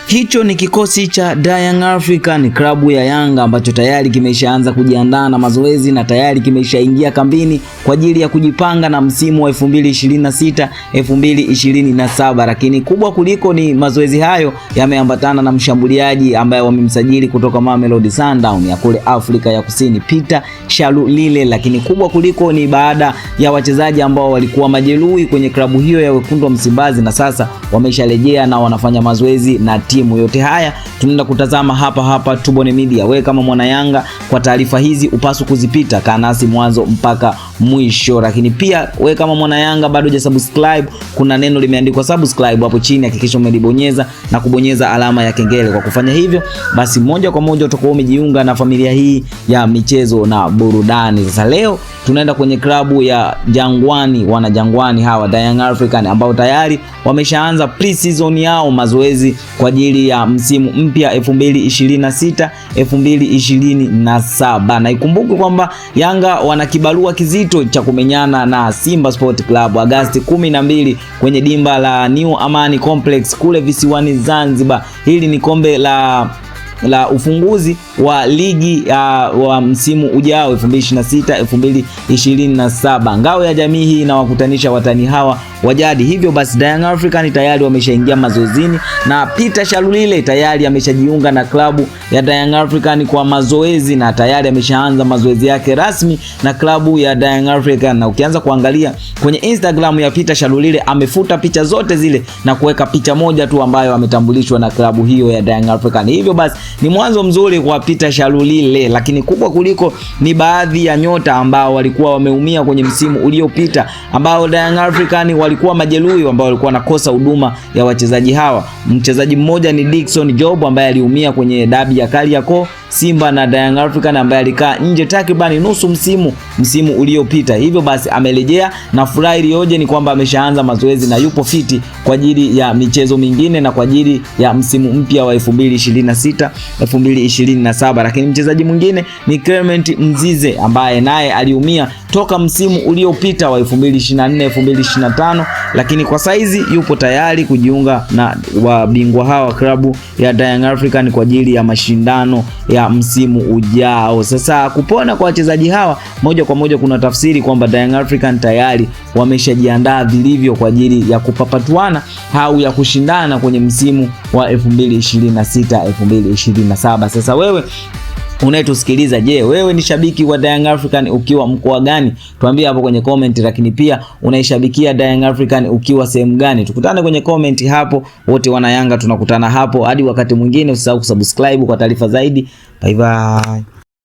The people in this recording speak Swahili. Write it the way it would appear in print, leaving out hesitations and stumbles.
Hicho ni kikosi cha Young African, klabu ya Yanga ambacho tayari kimeshaanza kujiandaa na mazoezi na tayari kimeshaingia kambini kwa ajili ya kujipanga na msimu wa 2026 2027. Lakini kubwa kuliko ni mazoezi hayo yameambatana na mshambuliaji ambaye wamemsajili kutoka Mamelodi Sundowns ya kule Afrika ya Kusini, Peter Shalulile. Lakini kubwa kuliko ni baada ya wachezaji ambao walikuwa majeruhi kwenye klabu hiyo ya Wekundu wa Msimbazi na sasa wamesharejea na wanafanya mazoezi na timu. Yote haya tunaenda kutazama hapa Tubone Media. Wewe kama mwana Yanga, kwa taarifa hizi upasu kuzipita, kaa nasi mwanzo mpaka mwisho. Lakini pia wewe kama mwana Yanga bado hujasubscribe, kuna neno limeandikwa subscribe hapo chini, hakikisha umelibonyeza na kubonyeza alama ya kengele. Kwa kufanya hivyo basi moja kwa moja utakuwa umejiunga na familia hii ya michezo na burudani. Sasa leo tunaenda kwenye klabu ya Jangwani, wana Jangwani hawa Young African ambao tayari wameshaanza pre-season yao, mazoezi kwa ajili ya msimu mpya 2026 2027. Na ikumbuke kwamba Yanga wana kibarua kizito cha kumenyana na Simba Sport Club Agosti 12 kwenye dimba la New Amani Complex kule visiwani Zanzibar. Hili ni kombe la ufunguzi wa ligi wa msimu ujao 2026 2027. Ngao ya jamii hii inawakutanisha watani hawa wajadi. Hivyo basi Young African tayari wameshaingia mazoezini na Peter Shalulile tayari ameshajiunga na klabu ya Young African kwa mazoezi na tayari ameshaanza mazoezi yake rasmi na klabu ya Young African. Na ukianza kuangalia kwenye Instagram ya Peter Shalulile, amefuta picha zote zile na kuweka picha moja tu ambayo ametambulishwa na klabu hiyo ya Young African. Hivyo basi ni mwanzo mzuri kwa Peter Shalulile, lakini kubwa kuliko ni baadhi ya nyota ambao walikuwa wameumia kwenye msimu uliopita, ambao Young African walikuwa majeruhi, ambao walikuwa nakosa huduma ya wachezaji hawa. Mchezaji mmoja ni Dickson Job ambaye aliumia kwenye dabi ya Kariakoo Simba na Young African, ambaye alikaa nje takriban nusu msimu uliopita. Hivyo basi amerejea na furaha iliyoje ni kwamba ameshaanza mazoezi na yupo fiti kwa ajili ya michezo mingine na kwa ajili ya msimu mpya wa 2026 2027. Lakini mchezaji mwingine ni Clement Mzize ambaye naye aliumia toka msimu uliopita wa 2024 2025, lakini kwa saizi yupo tayari kujiunga na wabingwa hawa klabu ya Young African kwa ajili ya mashindano ya msimu ujao. Sasa kupona kwa wachezaji hawa moja kwa moja kuna tafsiri kwamba Young African tayari wameshajiandaa vilivyo kwa ajili ya kupapatuana au ya kushindana kwenye msimu wa 2026 2027. Sasa wewe unayetusikiliza, je, wewe ni shabiki wa Young African ukiwa mkoa gani? Tuambie hapo kwenye comment. Lakini pia unaishabikia Young African ukiwa sehemu gani? Tukutane kwenye comment hapo, wote wana Yanga tunakutana hapo. Hadi wakati mwingine, usisahau kusubscribe kwa taarifa zaidi. Bye bye.